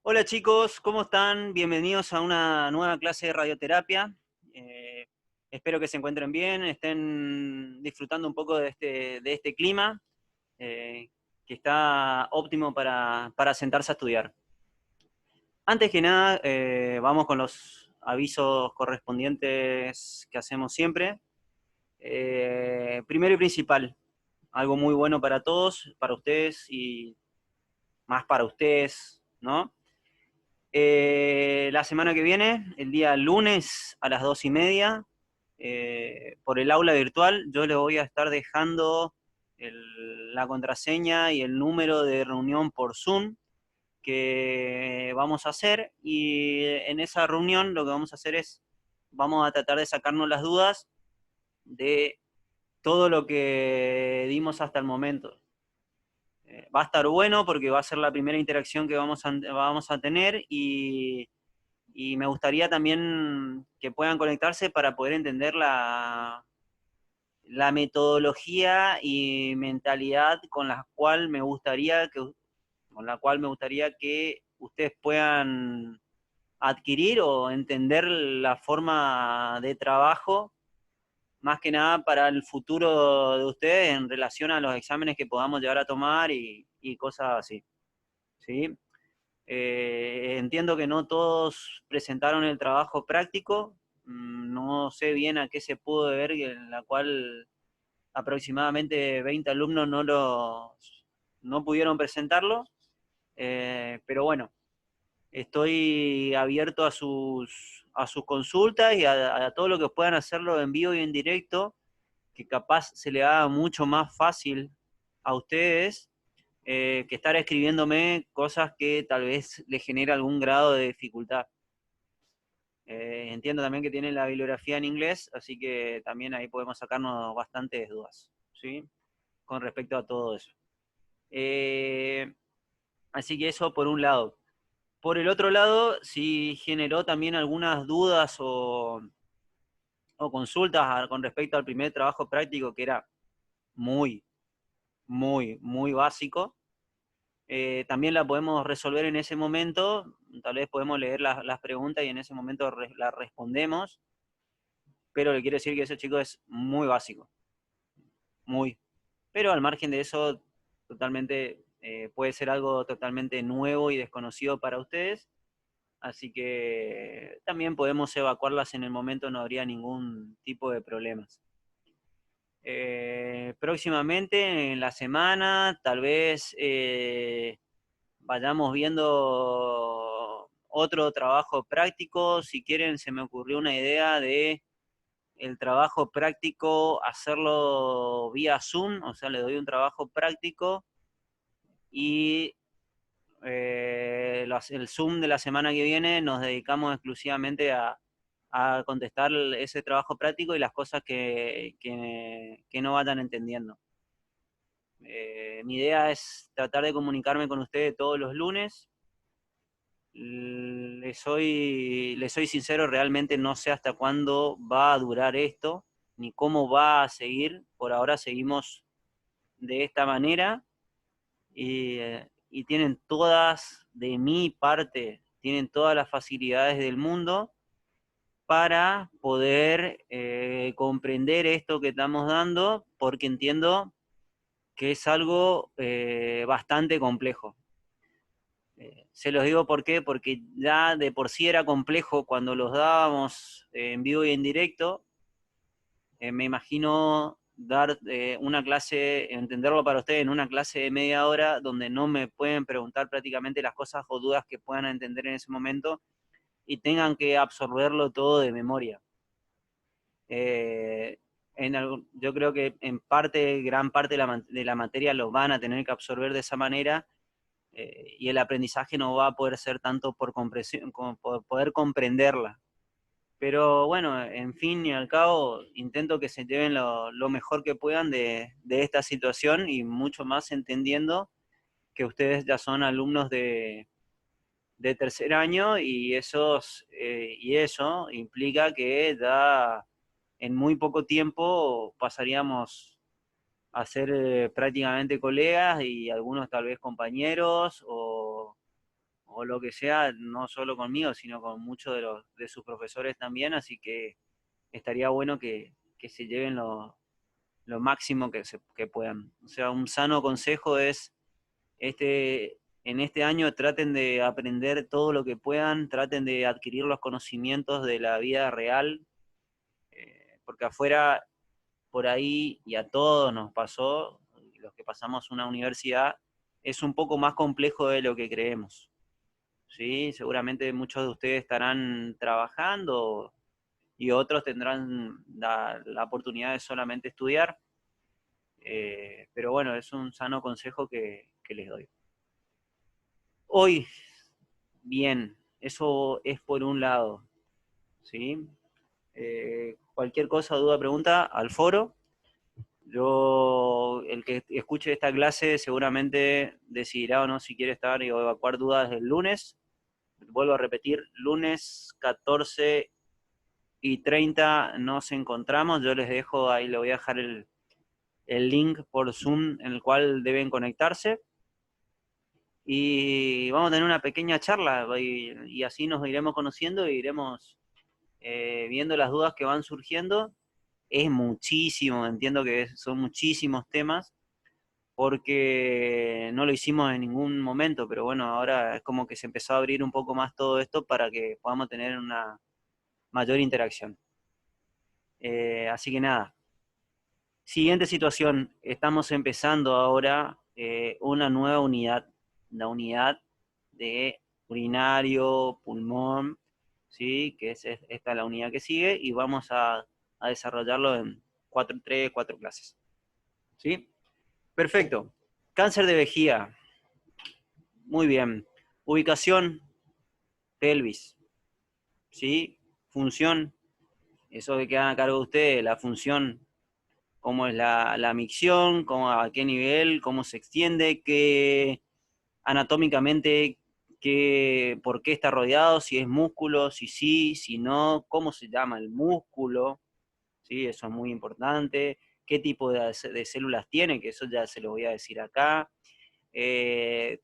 Hola chicos, ¿cómo están? Bienvenidos a una nueva clase de radioterapia. Eh, Espero que se encuentren bien, estén disfrutando un poco de este clima eh, que está óptimo para sentarse a estudiar. Antes que nada, vamos con los avisos correspondientes que hacemos siempre. Primero y principal, algo muy bueno para todos, para ustedes y más para ustedes, ¿no? La semana que viene, el día lunes a las 2:30, por el aula virtual, yo les voy a estar dejando la contraseña y el número de reunión por Zoom que vamos a hacer. Y en esa reunión lo que vamos a hacer es, vamos a tratar de sacarnos las dudas de todo lo que dimos hasta el momento. Va a estar bueno porque va a ser la primera interacción que vamos a tener y me gustaría también que puedan conectarse para poder entender la metodología y mentalidad con la cual me gustaría que ustedes puedan adquirir o entender la forma de trabajo, más que nada para el futuro de ustedes en relación a los exámenes que podamos llegar a tomar y cosas así. ¿Sí? Entiendo que no todos presentaron el trabajo práctico, no sé bien a qué se pudo deber, en la cual aproximadamente 20 alumnos no pudieron presentarlo, pero bueno, estoy abierto a sus consultas y a todo lo que puedan hacerlo en vivo y en directo, que capaz se le haga mucho más fácil a ustedes que estar escribiéndome cosas que tal vez le genere algún grado de dificultad. Entiendo también que tienen la bibliografía en inglés, así que también ahí podemos sacarnos bastantes dudas, ¿sí? Con respecto a todo eso. Eh, Así que eso por un lado. Por el otro lado, si generó también algunas dudas o consultas con respecto al primer trabajo práctico, que era muy, muy básico. También la podemos resolver en ese momento, tal vez podemos leer las preguntas y en ese momento las respondemos, pero le quiero decir que ese chico es muy básico, muy. Pero al margen de eso, totalmente puede ser algo totalmente nuevo y desconocido para ustedes, así que también podemos evacuarlas en el momento, no habría ningún tipo de problemas. Próximamente en la semana, tal vez vayamos viendo otro trabajo práctico. Si quieren, se me ocurrió una idea de el trabajo práctico, hacerlo vía Zoom, o sea, le doy un trabajo práctico y el Zoom de la semana que viene nos dedicamos exclusivamente a contestar ese trabajo práctico y las cosas que no vayan entendiendo. Mi idea es tratar de comunicarme con ustedes todos los lunes. Le soy sincero, realmente no sé hasta cuándo va a durar esto, ni cómo va a seguir. Por ahora seguimos de esta manera y tienen todas, de mi parte, tienen todas las facilidades del mundo para poder comprender esto que estamos dando, porque entiendo que es algo bastante complejo. Se los digo por qué, porque ya de por sí era complejo cuando los dábamos en vivo y en directo. Me imagino dar una clase, entenderlo para ustedes en una clase de media hora donde no me pueden preguntar prácticamente las cosas o dudas que puedan entender en ese momento y tengan que absorberlo todo de memoria. Eh, yo creo que en parte, gran parte de la materia lo van a tener que absorber de esa manera y el aprendizaje no va a poder ser tanto por comprensión como por poder comprenderla. Pero bueno, en fin y al cabo, intento que se lleven lo mejor que puedan de esta situación y mucho más entendiendo que ustedes ya son alumnos de tercer año y eso implica que ya en muy poco tiempo pasaríamos a ser prácticamente colegas y algunos tal vez compañeros o lo que sea, no solo conmigo, sino con muchos de sus profesores también, así que estaría bueno que se lleven lo máximo que puedan. O sea, un sano consejo es, en este año traten de aprender todo lo que puedan, traten de adquirir los conocimientos de la vida real, porque afuera, por ahí, y a todos nos pasó, los que pasamos una universidad, es un poco más complejo de lo que creemos. ¿Sí? Seguramente muchos de ustedes estarán trabajando y otros tendrán la oportunidad de solamente estudiar, pero bueno, es un sano consejo que les doy. Hoy, bien, eso es por un lado, ¿sí? Cualquier cosa, duda, pregunta, al foro. Yo, el que escuche esta clase seguramente decidirá o no si quiere estar y evacuar dudas el lunes. Vuelvo a repetir, lunes 14:30 nos encontramos. Yo les dejo, ahí le voy a dejar el link por Zoom en el cual deben conectarse. Y vamos a tener una pequeña charla y así nos iremos conociendo e iremos viendo las dudas que van surgiendo. Es muchísimo, entiendo que son muchísimos temas, porque no lo hicimos en ningún momento, pero bueno, ahora es como que se empezó a abrir un poco más todo esto para que podamos tener una mayor interacción. Así que nada, siguiente situación, estamos empezando ahora una nueva unidad, la unidad de urinario, pulmón, ¿sí? Que es esta la unidad que sigue, y vamos a desarrollarlo en 4 clases. ¿Sí? Perfecto. Cáncer de vejiga. Muy bien. Ubicación, pelvis. ¿Sí? Función, eso que queda a cargo de ustedes, la función, cómo es la micción, a qué nivel, cómo se extiende, qué anatómicamente, por qué está rodeado, si es músculo, si sí, si no, cómo se llama el músculo, ¿sí? Eso es muy importante, qué tipo de células tiene, que eso ya se lo voy a decir acá.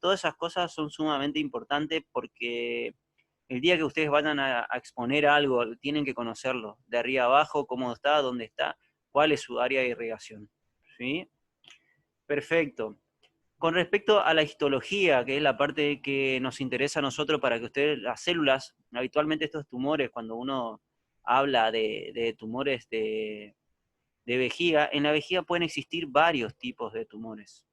Todas esas cosas son sumamente importantes porque el día que ustedes vayan a exponer algo, tienen que conocerlo, de arriba abajo, cómo está, dónde está, cuál es su área de irrigación. ¿Sí? Perfecto. Con respecto a la histología, que es la parte que nos interesa a nosotros para que ustedes, las células, habitualmente estos tumores, cuando uno habla de tumores de vejiga, en la vejiga pueden existir varios tipos de tumores,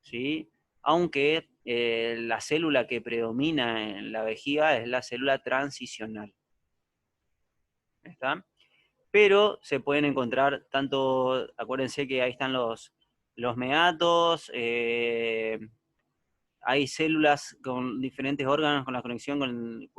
¿sí? Aunque la célula que predomina en la vejiga es la célula transicional, ¿está? Pero se pueden encontrar tanto, acuérdense que ahí están los meatos, hay células con diferentes órganos, con la conexión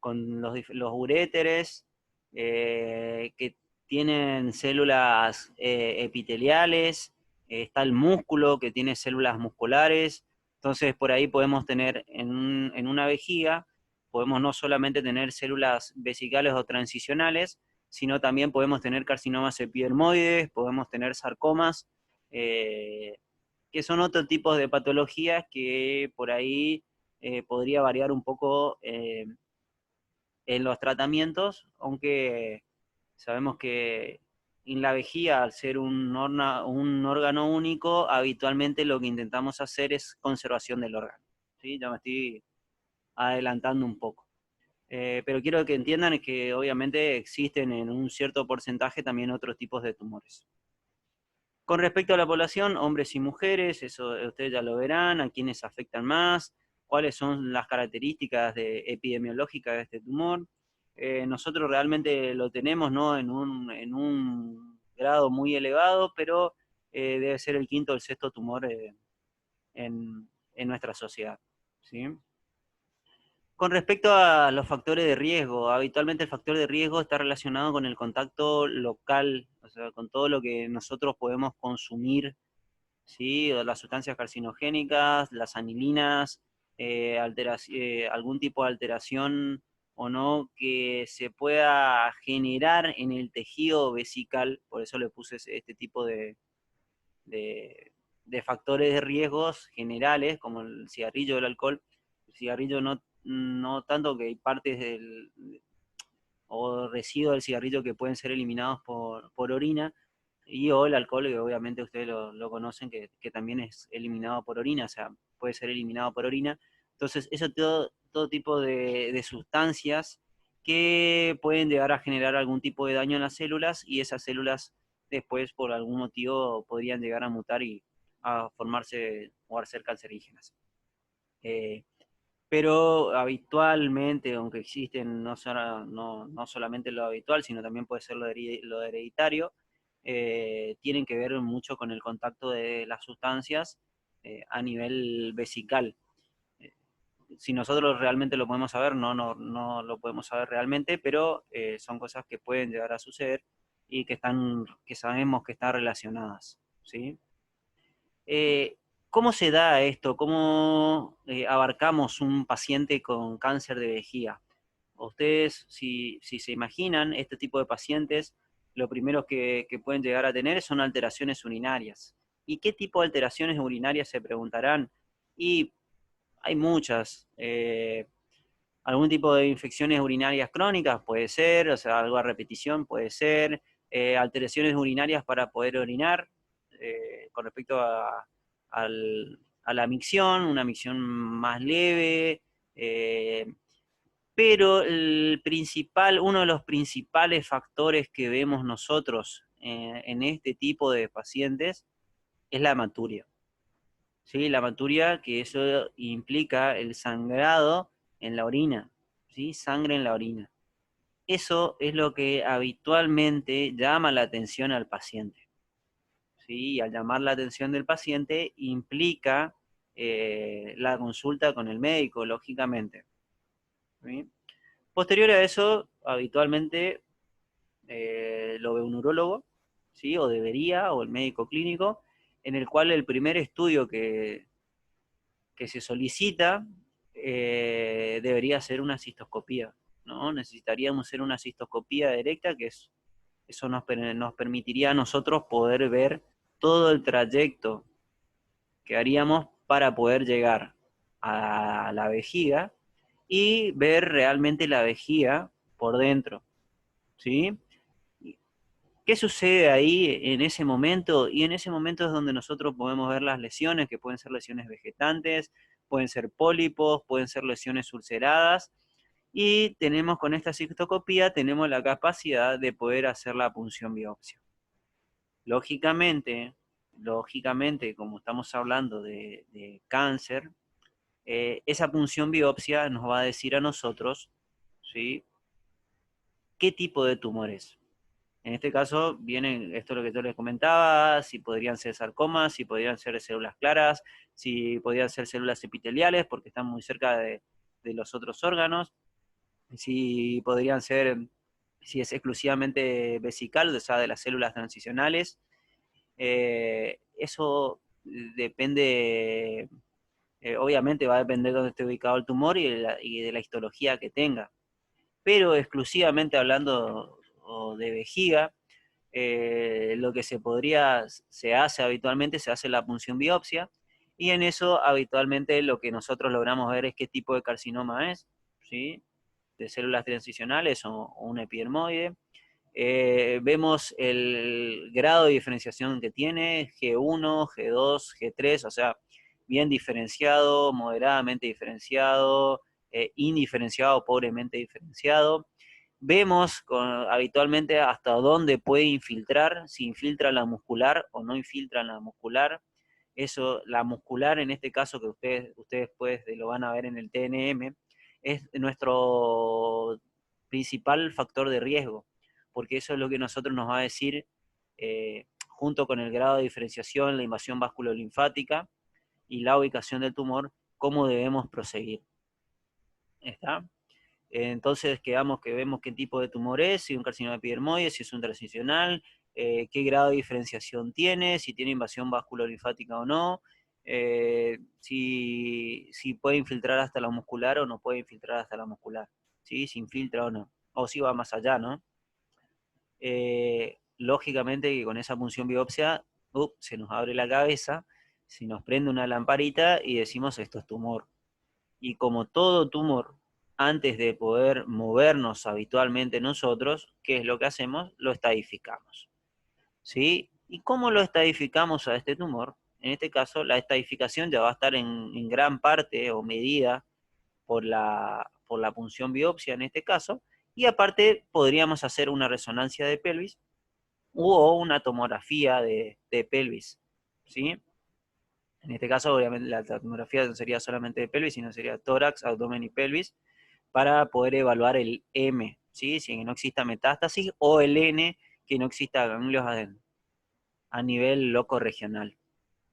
con los uréteres, que tienen células epiteliales, está el músculo que tiene células musculares, entonces por ahí podemos tener en una vejiga, podemos no solamente tener células vesicales o transicionales, sino también podemos tener carcinomas epidermoides, podemos tener sarcomas, que son otro tipo de patologías que por ahí podría variar un poco en los tratamientos, aunque sabemos que en la vejiga, al ser un órgano único, habitualmente lo que intentamos hacer es conservación del órgano. ¿Sí? Ya me estoy adelantando un poco. Pero quiero que entiendan que obviamente existen en un cierto porcentaje también otros tipos de tumores. Con respecto a la población, hombres y mujeres, eso ustedes ya lo verán, a quiénes afectan más, cuáles son las características epidemiológicas de este tumor. Nosotros realmente lo tenemos, ¿no?, en un grado muy elevado, pero debe ser el quinto o el sexto tumor en nuestra sociedad, ¿sí? Con respecto a los factores de riesgo, habitualmente el factor de riesgo está relacionado con el contacto local, o sea, con todo lo que nosotros podemos consumir, ¿sí? Las sustancias carcinogénicas, las anilinas, algún tipo de alteración o no que se pueda generar en el tejido vesical, por eso le puse este tipo de factores de riesgos generales, como el cigarrillo o el alcohol, El cigarrillo no tanto, que hay partes o residuos del cigarrillo que pueden ser eliminados por orina, y o el alcohol, que obviamente ustedes lo conocen, que también es eliminado por orina, o sea, puede ser eliminado por orina. Entonces, eso todo tipo de sustancias que pueden llegar a generar algún tipo de daño en las células, y esas células después por algún motivo podrían llegar a mutar y a formarse o a ser cancerígenas. Eh, pero habitualmente, aunque existen no solamente lo habitual, sino también puede ser lo hereditario, tienen que ver mucho con el contacto de las sustancias a nivel vesical. Eh, si nosotros realmente lo podemos saber, no lo podemos saber realmente, pero son cosas que pueden llegar a suceder y que sabemos que están relacionadas, ¿sí? Eh, ¿Cómo se da esto? ¿Cómo abarcamos un paciente con cáncer de vejiga? Ustedes, si se imaginan este tipo de pacientes, lo primero que pueden llegar a tener son alteraciones urinarias. ¿Y qué tipo de alteraciones urinarias se preguntarán? Y hay muchas. Algún tipo de infecciones urinarias crónicas puede ser, o sea, algo a repetición puede ser, alteraciones urinarias para poder orinar, con respecto a la micción, una micción más leve, pero uno de los principales factores que vemos nosotros en este tipo de pacientes es la hematuria. ¿Sí? La hematuria, que eso implica el sangrado en la orina, ¿sí? Sangre en la orina. Eso es lo que habitualmente llama la atención al paciente, ¿sí? Y al llamar la atención del paciente implica la consulta con el médico, lógicamente, ¿sí? Posterior a eso, habitualmente lo ve un urólogo, ¿sí? O debería, o el médico clínico, en el cual el primer estudio que se solicita debería ser una cistoscopía, ¿no? Necesitaríamos hacer una cistoscopía directa, eso nos permitiría a nosotros poder ver todo el trayecto que haríamos para poder llegar a la vejiga y ver realmente la vejiga por dentro, ¿sí? ¿Qué sucede ahí en ese momento? Y en ese momento es donde nosotros podemos ver las lesiones, que pueden ser lesiones vegetantes, pueden ser pólipos, pueden ser lesiones ulceradas, y tenemos con esta cistoscopía, tenemos la capacidad de poder hacer la punción biopsia. Lógicamente, como estamos hablando de cáncer, esa punción biopsia nos va a decir a nosotros, ¿sí?, qué tipo de tumor es. En este caso, vienen, esto es lo que yo les comentaba, si podrían ser sarcomas, si podrían ser células claras, si podrían ser células epiteliales, porque están muy cerca de los otros órganos, si podrían ser, si es exclusivamente vesical, o sea, de las células transicionales. Eso depende, obviamente va a depender de dónde esté ubicado el tumor y de la histología que tenga. Pero exclusivamente hablando de vejiga, lo que se hace habitualmente, se hace la punción biopsia, y en eso habitualmente lo que nosotros logramos ver es qué tipo de carcinoma es, ¿sí?, de células transicionales o un epidermoide. Vemos el grado de diferenciación que tiene, G1, G2, G3, o sea, bien diferenciado, moderadamente diferenciado, indiferenciado, pobremente diferenciado. Vemos habitualmente hasta dónde puede infiltrar, si infiltra la muscular o no infiltra la muscular. Eso, la muscular en este caso, que ustedes pues lo van a ver en el TNM, es nuestro principal factor de riesgo, porque eso es lo que nosotros nos va a decir, junto con el grado de diferenciación, la invasión vasculolinfática y la ubicación del tumor, cómo debemos proseguir. ¿Está? Entonces vemos qué tipo de tumor es, si es un carcinoma epidermoide, si es un transicional, qué grado de diferenciación tiene, si tiene invasión vasculolinfática o no, si puede infiltrar hasta la muscular o no puede infiltrar hasta la muscular, ¿sí? Si infiltra o no, o si va más allá, ¿no? Lógicamente que con esa punción biopsia, se nos abre la cabeza, se nos prende una lamparita y decimos esto es tumor. Y como todo tumor, antes de poder movernos habitualmente nosotros, ¿qué es lo que hacemos? Lo estadificamos. ¿Sí? ¿Y cómo lo estadificamos a este tumor? En este caso, la estadificación ya va a estar en gran parte o medida por la punción biopsia en este caso, y aparte podríamos hacer una resonancia de pelvis o una tomografía de pelvis, ¿sí? En este caso, obviamente, la tomografía no sería solamente de pelvis, sino sería tórax, abdomen y pelvis, para poder evaluar el M, ¿sí? Si no exista metástasis, o el N, que no exista ganglios a nivel loco regional,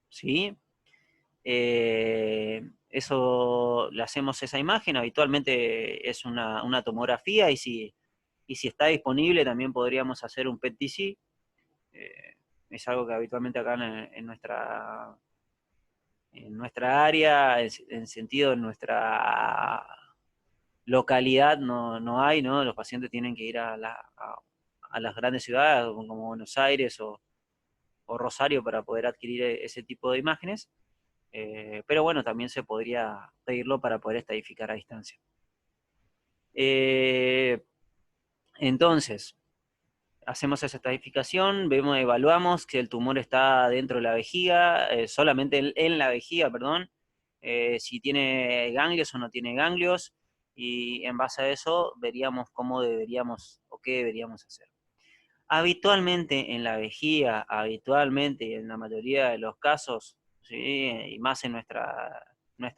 ¿sí? Eso, le hacemos esa imagen, habitualmente es una tomografía, y si está disponible también podríamos hacer un PET-TC. Es algo que habitualmente acá en nuestra área, en sentido en nuestra localidad no hay, ¿no? Los pacientes tienen que ir a las grandes ciudades como Buenos Aires o Rosario para poder adquirir ese tipo de imágenes. Pero bueno, también se podría pedirlo para poder estadificar a distancia. Entonces, hacemos esa estadificación, vemos, evaluamos que el tumor está dentro de la vejiga, solamente en la vejiga, perdón, si tiene ganglios o no tiene ganglios, y en base a eso veríamos cómo deberíamos o qué deberíamos hacer. Habitualmente en la vejiga, habitualmente y en la mayoría de los casos, ¿sí? Y más en nuestra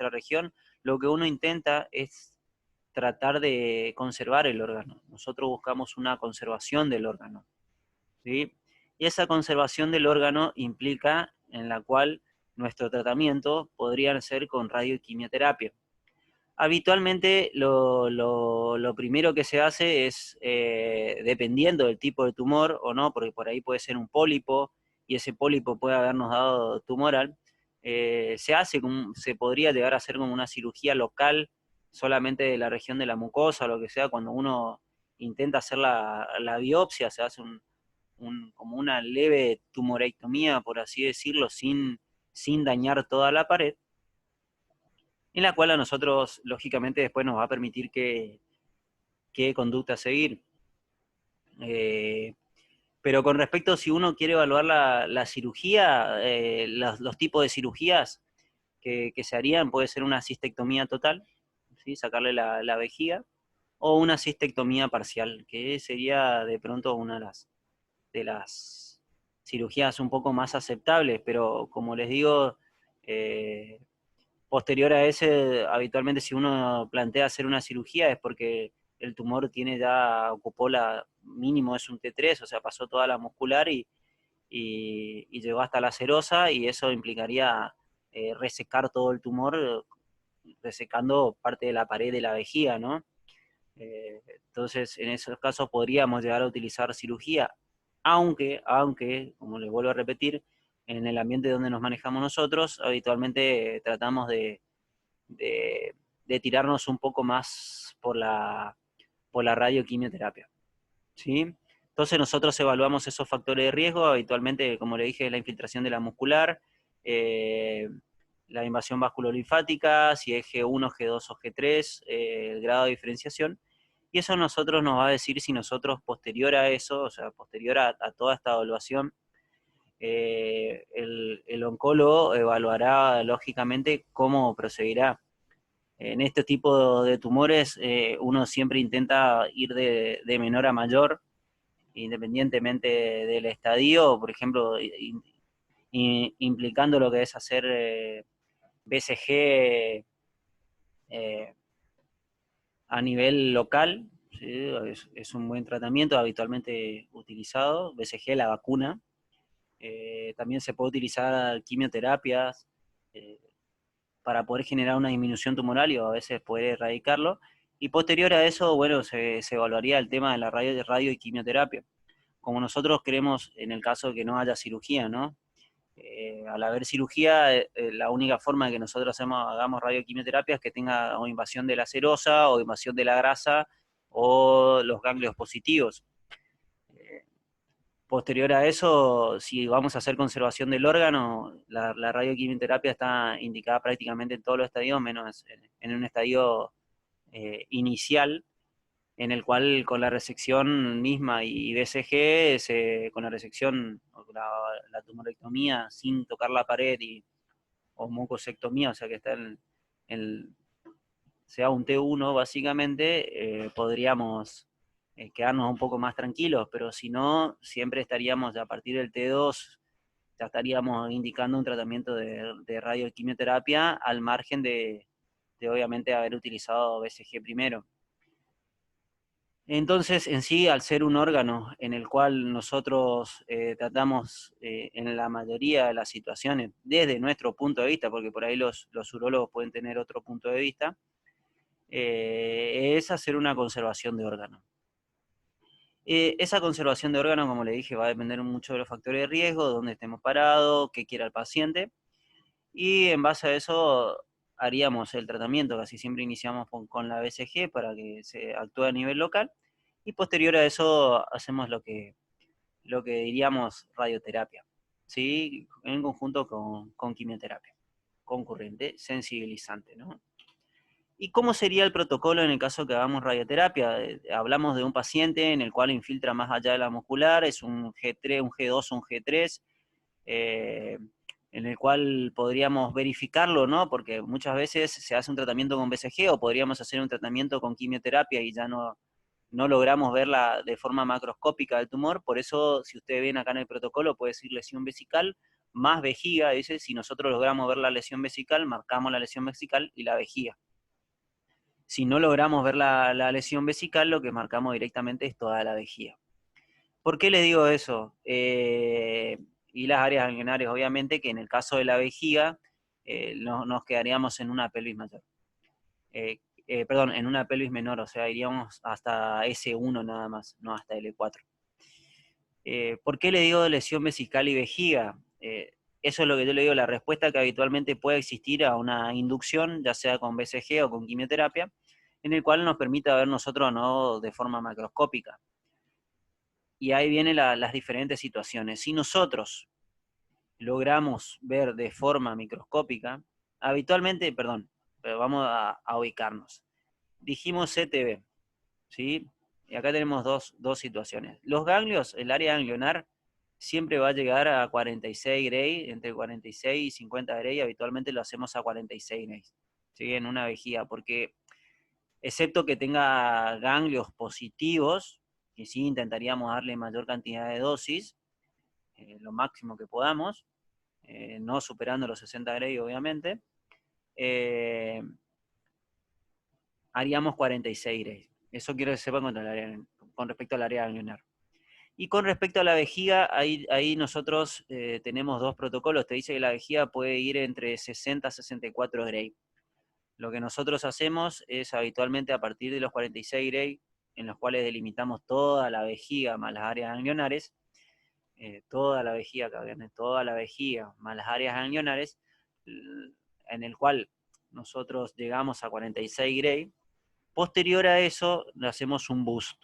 región, lo que uno intenta es tratar de conservar el órgano. Nosotros buscamos una conservación del órgano, ¿sí? Y esa conservación del órgano implica en la cual nuestro tratamiento podría ser con radioquimioterapia. Habitualmente lo primero que se hace es, dependiendo del tipo de tumor o no, porque por ahí puede ser un pólipo y ese pólipo puede habernos dado tumoral, se podría llegar a hacer como una cirugía local solamente de la región de la mucosa o lo que sea. Cuando uno intenta hacer la biopsia, se hace como una leve tumorectomía, por así decirlo, sin dañar toda la pared, en la cual a nosotros, lógicamente, después nos va a permitir qué conducta seguir. Eh, pero con respecto, si uno quiere evaluar la cirugía, los tipos de cirugías que se harían, puede ser una cistectomía total, ¿sí? Sacarle la vejiga, o una cistectomía parcial, que sería de pronto una de las cirugías un poco más aceptables, pero como les digo, eh, posterior a ese, habitualmente si uno plantea hacer una cirugía es porque el tumor ocupó mínimo es un T3, o sea, pasó toda la muscular y llegó hasta la serosa, y eso implicaría resecar todo el tumor, resecando parte de la pared de la vejiga, ¿no? Entonces, en esos casos podríamos llegar a utilizar cirugía, aunque, como les vuelvo a repetir, en el ambiente donde nos manejamos nosotros, habitualmente tratamos de, de tirarnos un poco más por la radioquimioterapia, ¿sí? Entonces nosotros evaluamos esos factores de riesgo, habitualmente, como le dije, la infiltración de la muscular, eh, la invasión vasculolinfática, si es G1, G2 o G3, el grado de diferenciación, y eso nosotros nos va a decir si nosotros posterior a eso, o sea, posterior a toda esta evaluación, el oncólogo evaluará lógicamente cómo procederá. En este tipo de tumores uno siempre intenta ir de menor a mayor, independientemente del estadio, por ejemplo, implicando lo que es hacer BCG eh, a nivel local, ¿sí? Es un buen tratamiento habitualmente utilizado, BCG, la vacuna. También se puede utilizar quimioterapias para poder generar una disminución tumoral y a veces poder erradicarlo. Y posterior a eso, bueno, se evaluaría el tema de la radio y quimioterapia. Como nosotros queremos, en el caso de que no haya cirugía, ¿no? Al haber cirugía, la única forma de que nosotros hagamos radioquimioterapia es que tenga o invasión de la serosa o invasión de la grasa o los ganglios positivos. Eh, Posterior a eso, si vamos a hacer conservación del órgano, la radioquimioterapia está indicada prácticamente en todos los estadios, menos en un estadio inicial, en el cual con la resección misma y BCG, con la resección, la tumorectomía sin tocar la pared o mucosectomía, o sea que está en, sea un T1 básicamente, podríamos quedarnos un poco más tranquilos, pero si no, siempre estaríamos a partir del T2, ya estaríamos indicando un tratamiento de radioquimioterapia al margen de obviamente haber utilizado BCG primero. Entonces, en sí, al ser un órgano en el cual nosotros tratamos en la mayoría de las situaciones, desde nuestro punto de vista, porque por ahí los urólogos pueden tener otro punto de vista, es hacer una conservación de órgano. Esa conservación de órgano, como le dije, va a depender mucho de los factores de riesgo, dónde estemos parados, qué quiera el paciente, y en base a eso haríamos el tratamiento. Casi siempre iniciamos con la BCG para que se actúe a nivel local, y posterior a eso hacemos lo que diríamos radioterapia, ¿sí? En conjunto con quimioterapia, concurrente, sensibilizante, ¿no? ¿Y cómo sería el protocolo en el caso que hagamos radioterapia? Hablamos de un paciente en el cual infiltra más allá de la muscular, es un G3, un G2 o un G3, eh, en el cual podríamos verificarlo, ¿no? Porque muchas veces se hace un tratamiento con BCG o podríamos hacer un tratamiento con quimioterapia y ya no logramos verla de forma macroscópica del tumor. Por eso, si ustedes ven acá en el protocolo, puede decir lesión vesical más vejiga. Dice, si nosotros logramos ver la lesión vesical, marcamos la lesión vesical y la vejiga. Si no logramos ver la lesión vesical, lo que marcamos directamente es toda la vejiga. ¿Por qué les digo eso? Y las áreas ganglionares, obviamente, que en el caso de la vejiga, nos quedaríamos en una pelvis mayor. Perdón, en una pelvis menor, o sea, iríamos hasta S1 nada más, no hasta L4. ¿Por qué le digo lesión vesical y vejiga? Eso es lo que yo le digo, la respuesta que habitualmente puede existir a una inducción, ya sea con BCG o con quimioterapia, en el cual nos permite ver nosotros no de forma macroscópica. Y ahí vienen las diferentes situaciones. Si nosotros logramos ver de forma microscópica, habitualmente, perdón, pero vamos a ubicarnos. Dijimos CTB, ¿sí? Y acá tenemos dos situaciones. Los ganglios, el área ganglionar, siempre va a llegar a 46 Gray, entre 46 y 50 Gray, habitualmente lo hacemos a 46 Gray, ¿sí? En una vejiga, porque excepto que tenga ganglios positivos, que sí intentaríamos darle mayor cantidad de dosis, lo máximo que podamos, no superando los 60 Gray, obviamente, haríamos 46 Gray. Eso quiero que sepan con respecto al área ganglionar. Y con respecto a la vejiga, ahí nosotros tenemos dos protocolos. Te dice que la vejiga puede ir entre 60 a 64 Gray. Lo que nosotros hacemos es habitualmente a partir de los 46 Gray, en los cuales delimitamos toda la vejiga más las áreas ganglionares, toda la vejiga más las áreas ganglionares, en el cual nosotros llegamos a 46 Gray. Posterior a eso, le hacemos un boost,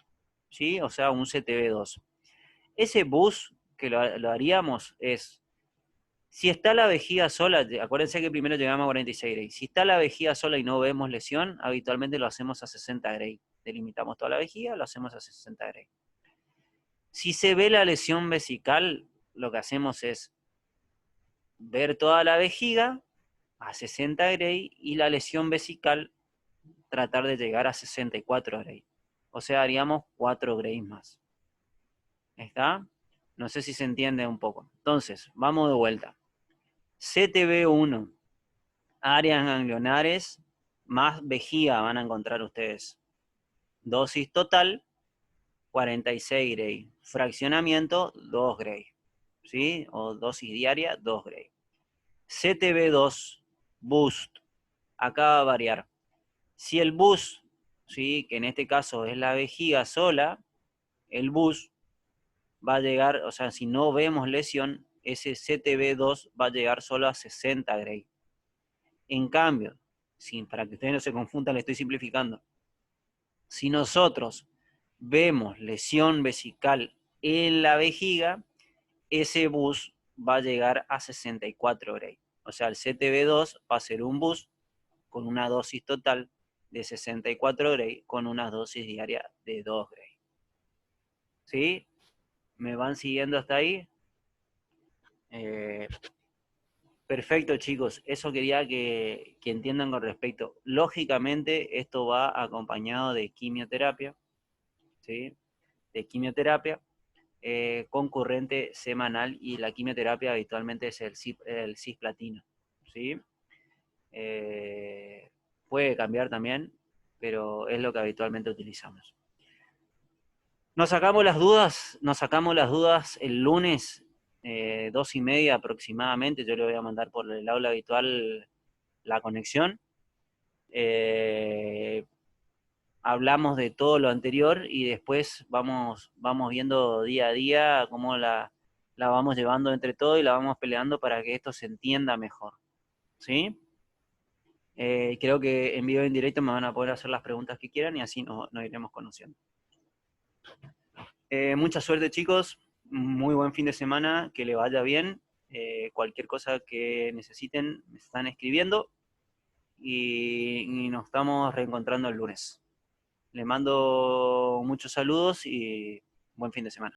¿sí? O sea, un CTB2. Ese boost que lo haríamos es, si está la vejiga sola, acuérdense que primero llegamos a 46 Gray, si está la vejiga sola y no vemos lesión, habitualmente lo hacemos a 60 Gray. Delimitamos toda la vejiga, lo hacemos a 60 Gray. Si se ve la lesión vesical, lo que hacemos es ver toda la vejiga a 60 Gray y la lesión vesical tratar de llegar a 64 Gray. O sea, haríamos 4 Gray más. ¿Está? No sé si se entiende un poco. Entonces, vamos de vuelta. CTB1, áreas ganglionares más vejiga van a encontrar ustedes. Dosis total, 46 Gray. Fraccionamiento, 2 Gray. ¿Sí? O dosis diaria, 2 Gray. CTB2, boost. Acá va a variar. Si el boost, ¿sí? Que en este caso es la vejiga sola, el boost va a llegar, o sea, si no vemos lesión, ese CTB2 va a llegar solo a 60 Gray. En cambio, para que ustedes no se confundan, le estoy simplificando. Si nosotros vemos lesión vesical en la vejiga, ese bus va a llegar a 64 Gray. O sea, el CTB2 va a ser un bus con una dosis total de 64 Gray con una dosis diaria de 2 Gray. ¿Sí? ¿Me van siguiendo hasta ahí? Perfecto, chicos. Eso quería que entiendan con respecto. Lógicamente, esto va acompañado de quimioterapia, ¿sí? De quimioterapia concurrente semanal, y la quimioterapia habitualmente es el cisplatino, ¿sí? Puede cambiar también, pero es lo que habitualmente utilizamos. Nos sacamos las dudas el lunes, 2:30 aproximadamente. Yo le voy a mandar por el aula habitual la conexión. Eh, Hablamos de todo lo anterior y después vamos viendo día a día cómo la vamos llevando entre todos y la vamos peleando para que esto se entienda mejor. ¿Sí? Creo que en vivo y en directo me van a poder hacer las preguntas que quieran y así nos iremos conociendo. Mucha suerte, chicos. Muy buen fin de semana. Que le vaya bien. Cualquier cosa que necesiten me están escribiendo y nos estamos reencontrando el lunes. Les mando muchos saludos y buen fin de semana.